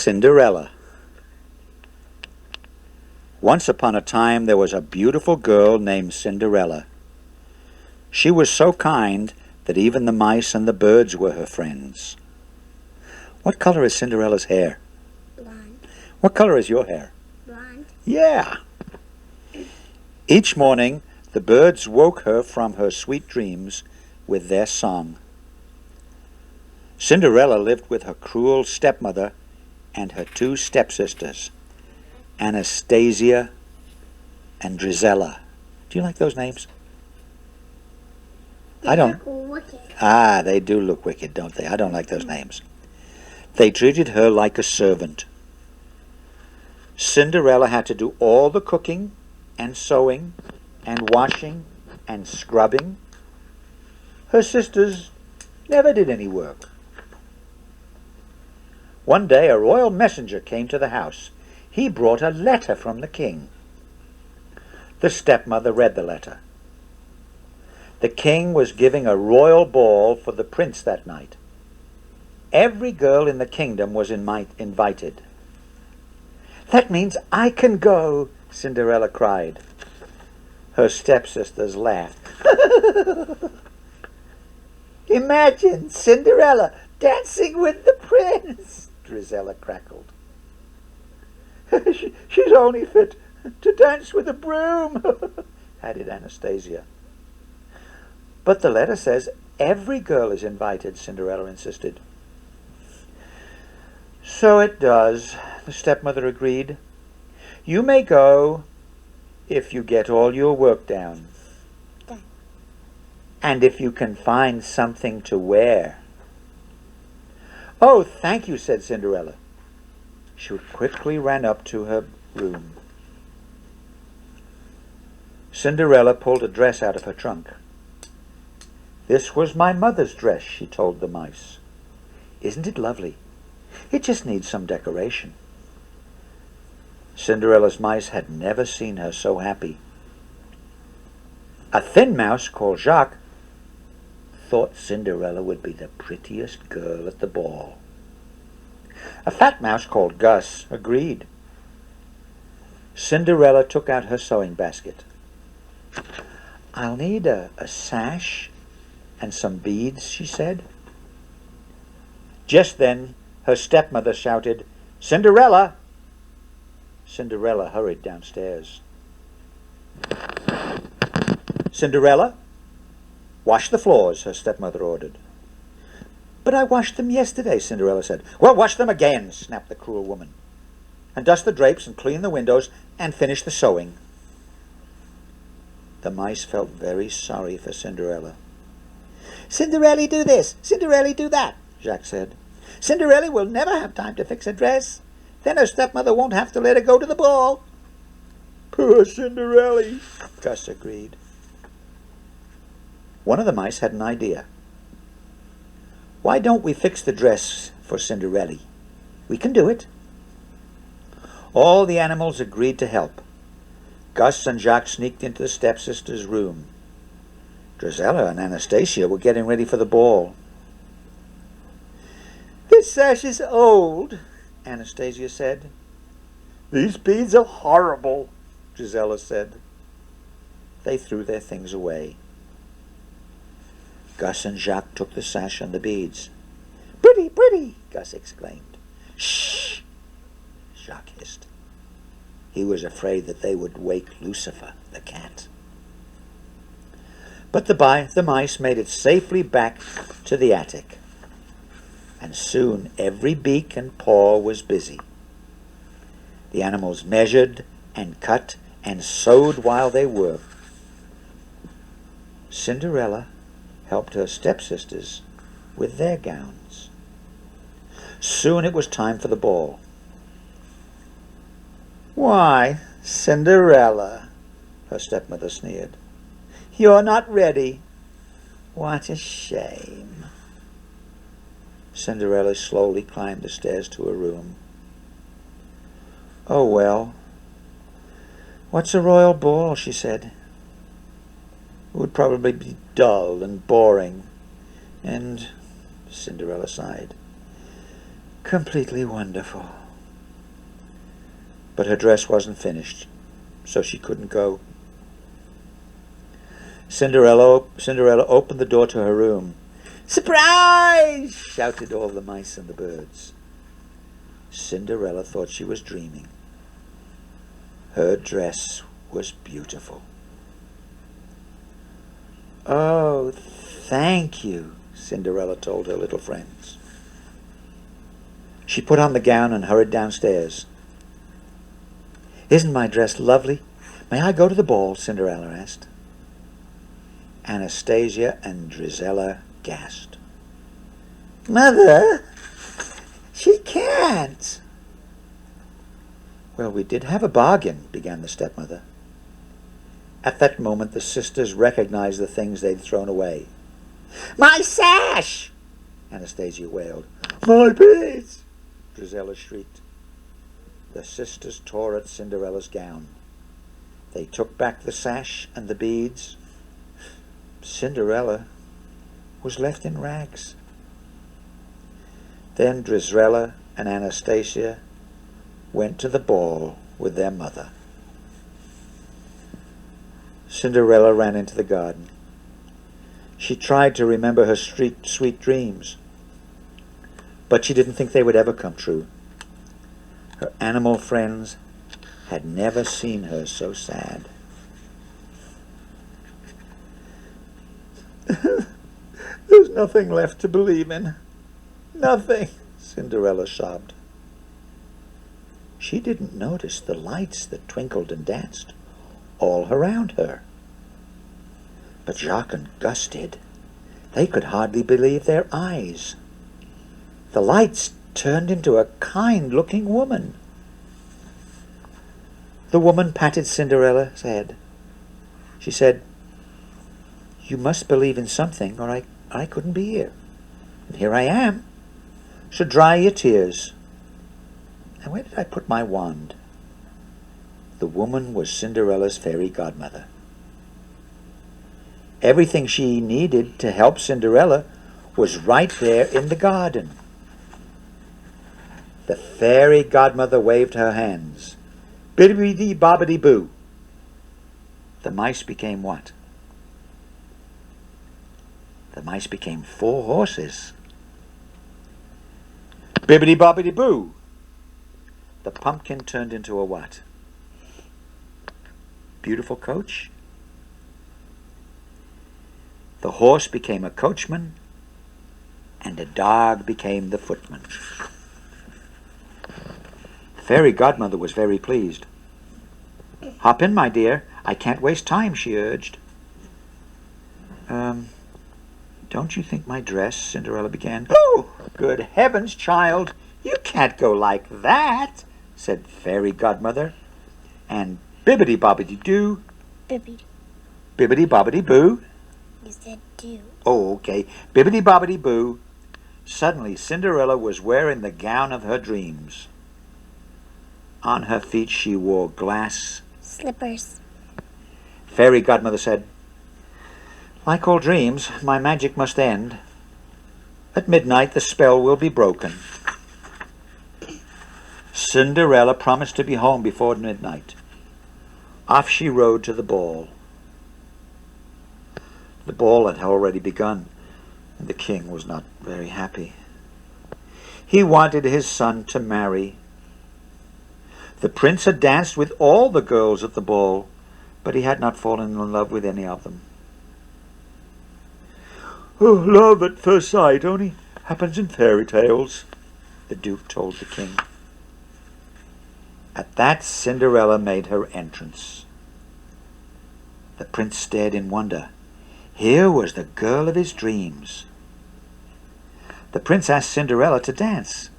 Cinderella. Once upon a time there was a beautiful girl named Cinderella. She was so kind that even the mice and the birds were her friends. What color is Cinderella's hair? Blonde. What color is your hair? Blonde. Yeah. Each morning the birds woke her from her sweet dreams with their song. Cinderella lived with her cruel stepmother and her two stepsisters, Anastasia and Drizella. Do you like those names? I don't. Wicked. Ah, they do look wicked, don't they? I don't like those names. They treated her like a servant. Cinderella had to do all the cooking and sewing and washing and scrubbing. Her sisters never did any work. One day a royal messenger came to the house. He brought a letter from the king. The stepmother read the letter. The king was giving a royal ball for the prince that night. Every girl in the kingdom was invited. "That means I can go," Cinderella cried. Her stepsisters laughed. "Imagine Cinderella dancing with the prince," Drizella crackled. She's only fit to dance with a broom," added Anastasia. "But the letter says every girl is invited," Cinderella insisted. "So it does," the stepmother agreed. "You may go if you get all your work down. And if you can find something to wear." "Oh, thank you," said Cinderella. She quickly ran up to her room. Cinderella pulled a dress out of her trunk. "This was my mother's dress," she told the mice. "Isn't it lovely? It just needs some decoration." Cinderella's mice had never seen her so happy. A thin mouse called Jacques thought Cinderella would be the prettiest girl at the ball. A fat mouse called Gus agreed. Cinderella took out her sewing basket. "I'll need a sash and some beads," she said. Just then her stepmother shouted, "Cinderella!" Cinderella hurried downstairs. "Cinderella, wash the floors," her stepmother ordered. "But I washed them yesterday," Cinderella said. "Well, wash them again," snapped the cruel woman. "And dust the drapes and clean the windows and finish the sewing." The mice felt very sorry for Cinderella. "Cinderella, do this. Cinderella, do that," Jacques said. "Cinderella will never have time to fix a dress. Then her stepmother won't have to let her go to the ball." "Poor Cinderella," Gus agreed. One of the mice had an idea. "Why don't we fix the dress for Cinderella? We can do it." All the animals agreed to help. Gus and Jacques sneaked into the stepsisters' room. Drizella and Anastasia were getting ready for the ball. "This sash is old," Anastasia said. "These beads are horrible," Drizella said. They threw their things away. Gus and Jacques took the sash and the beads. "Pretty, pretty," Gus exclaimed. "Shh," Jacques hissed. He was afraid that they would wake Lucifer, the cat. But the mice made it safely back to the attic. And soon every beak and paw was busy. The animals measured and cut and sewed while they worked. Cinderella helped her stepsisters with their gowns. Soon it was time for the ball. "Why, Cinderella," her stepmother sneered. "You're not ready. What a shame." Cinderella slowly climbed the stairs to her room. "Oh, well, what's a royal ball?" she said. "It would probably be dull and boring, and," Cinderella sighed, "completely wonderful." but her dress wasn't finished, so she couldn't go. Cinderella opened the door to her room. "Surprise!" shouted all the mice and the birds. Cinderella thought she was dreaming. Her dress was beautiful. "Oh, thank you," Cinderella told her little friends. She put on the gown and hurried downstairs. "Isn't my dress lovely? May I go to the ball?" Cinderella asked. Anastasia and Drizella gasped. "Mother, she can't." "Well, we did have a bargain," began the stepmother. At that moment the sisters recognized the things they'd thrown away. "My sash!" Anastasia wailed. "My beads!" Drizella shrieked. The sisters tore at Cinderella's gown. They took back the sash and the beads. Cinderella was left in rags. Then Drizella and Anastasia went to the ball with their mother. Cinderella ran into the garden. She tried to remember her sweet dreams, but she didn't think they would ever come true. Her animal friends had never seen her so sad. "There's nothing left to believe in. Nothing," Cinderella sobbed. She didn't notice the lights that twinkled and danced all around her. But Jacques and Gus did. They could hardly believe their eyes. The lights turned into a kind-looking woman. The woman patted Cinderella's head. She said, "You must believe in something, or I couldn't be here. And here I am. So dry your tears." And where did I put my wand? The woman was Cinderella's fairy godmother. Everything she needed to help Cinderella was right there in the garden. The fairy godmother waved her hands. Bibbidi-bobbidi-boo. The mice became what? The mice became 4 horses. Bibbidi-bobbidi-boo. The pumpkin turned into a what? Beautiful coach. The horse became a coachman, and a dog became the footman. The fairy godmother was very pleased. "Hop in, my dear. I can't waste time," she urged. Don't you think my dress," Cinderella began. "Oh, good heavens, child, you can't go like that," said fairy godmother. And bibbidi-bobbidi-doo. Bibbidi-bobbidi-boo. You said do. Oh, okay. Bibbidi-bobbidi-boo. Suddenly, Cinderella was wearing the gown of her dreams. On her feet she wore glass slippers. Fairy godmother said, "Like all dreams, my magic must end. At midnight the spell will be broken." Cinderella promised to be home before midnight. Off she rode to the ball. The ball had already begun, and the king was not very happy. He wanted his son to marry. The prince had danced with all the girls at the ball, but he had not fallen in love with any of them. "Oh, love at first sight only happens in fairy tales," the duke told the king. At that, Cinderella made her entrance. The prince stared in wonder. Here was the girl of his dreams. The prince asked Cinderella to dance.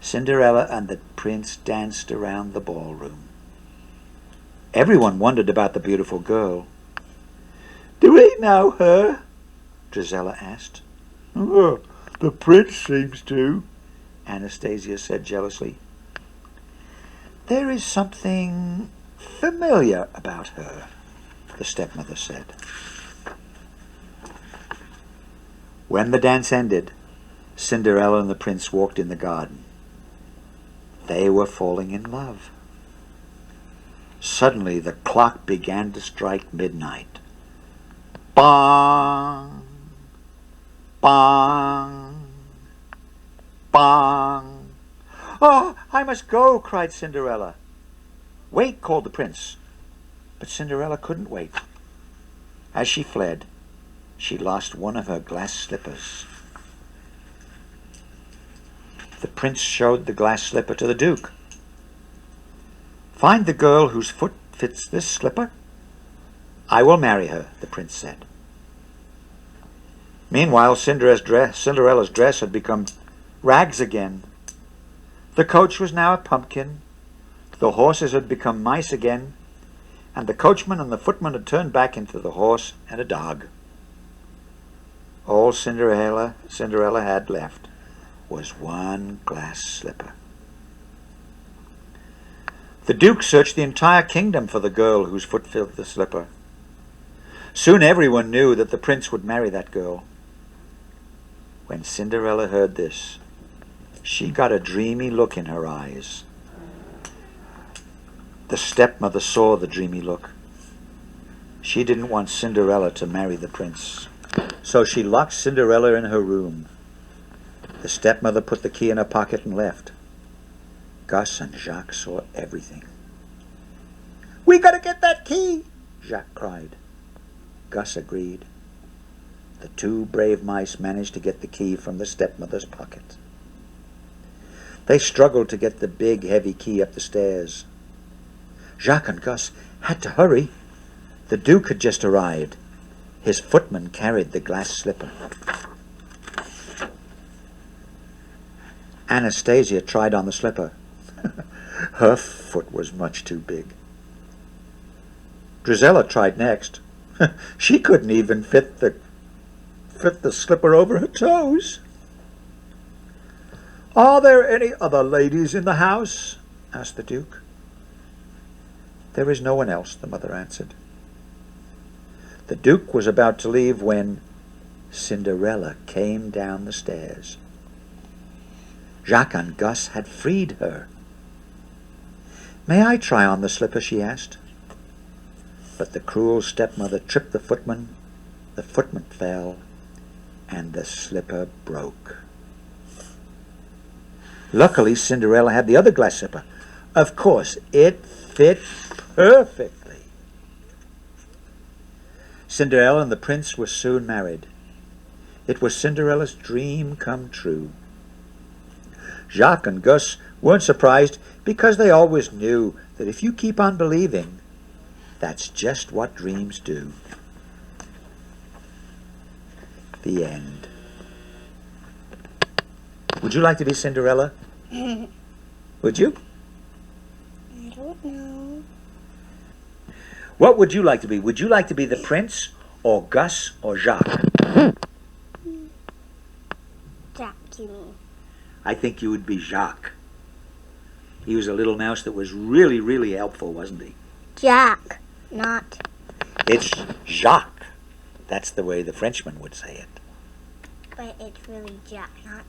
Cinderella and the prince danced around the ballroom. Everyone wondered about the beautiful girl. "Do we know her?" Drizella asked. "Oh, the prince seems to," Anastasia said jealously. "There is something familiar about her," the stepmother said. When the dance ended, Cinderella and the prince walked in the garden. They were falling in love. Suddenly the clock began to strike midnight. Bong! Bong! Bong! "Oh, I must go," cried Cinderella. "Wait," called the prince. But Cinderella couldn't wait. As she fled, she lost one of her glass slippers. The prince showed the glass slipper to the duke. "Find the girl whose foot fits this slipper. I will marry her," the prince said. Meanwhile, Cinderella's dress had become rags again. The coach was now a pumpkin. The horses had become mice again, and the coachman and the footman had turned back into the horse and a dog. All Cinderella had left was one glass slipper. The duke searched the entire kingdom for the girl whose foot filled the slipper. Soon everyone knew that the prince would marry that girl. When Cinderella heard this, she got a dreamy look in her eyes. The stepmother saw the dreamy look. She didn't want Cinderella to marry the prince, so she locked Cinderella in her room. The stepmother put the key in her pocket and left. Gus and Jacques saw everything. "We gotta get that key," Jacques cried. Gus agreed. The two brave mice managed to get the key from the stepmother's pocket. They struggled to get the big, heavy key up the stairs. Jacques and Gus had to hurry. The Duke had just arrived. His footman carried the glass slipper. Anastasia tried on the slipper. Her foot was much too big. Drizella tried next. She couldn't even fit the slipper over her toes. "Are there any other ladies in the house?" asked the Duke. "There is no one else," the mother answered. The Duke was about to leave when Cinderella came down the stairs. Jacques and Gus had freed her. "May I try on the slipper?" she asked. But the cruel stepmother tripped the footman fell, and the slipper broke. Luckily, Cinderella had the other glass slipper. Of course, it fit perfectly. Cinderella and the prince were soon married. It was Cinderella's dream come true. Jacques and Gus weren't surprised because they always knew that if you keep on believing, that's just what dreams do. The end. Would you like to be Cinderella? Would you? I don't know. What would you like to be? Would you like to be the prince or Gus or Jacques? Jack, you mean? I think you would be Jacques. He was a little mouse that was really, really helpful, wasn't he? Jack, not. It's Jacques. That's the way the Frenchman would say it. But it's really Jack, not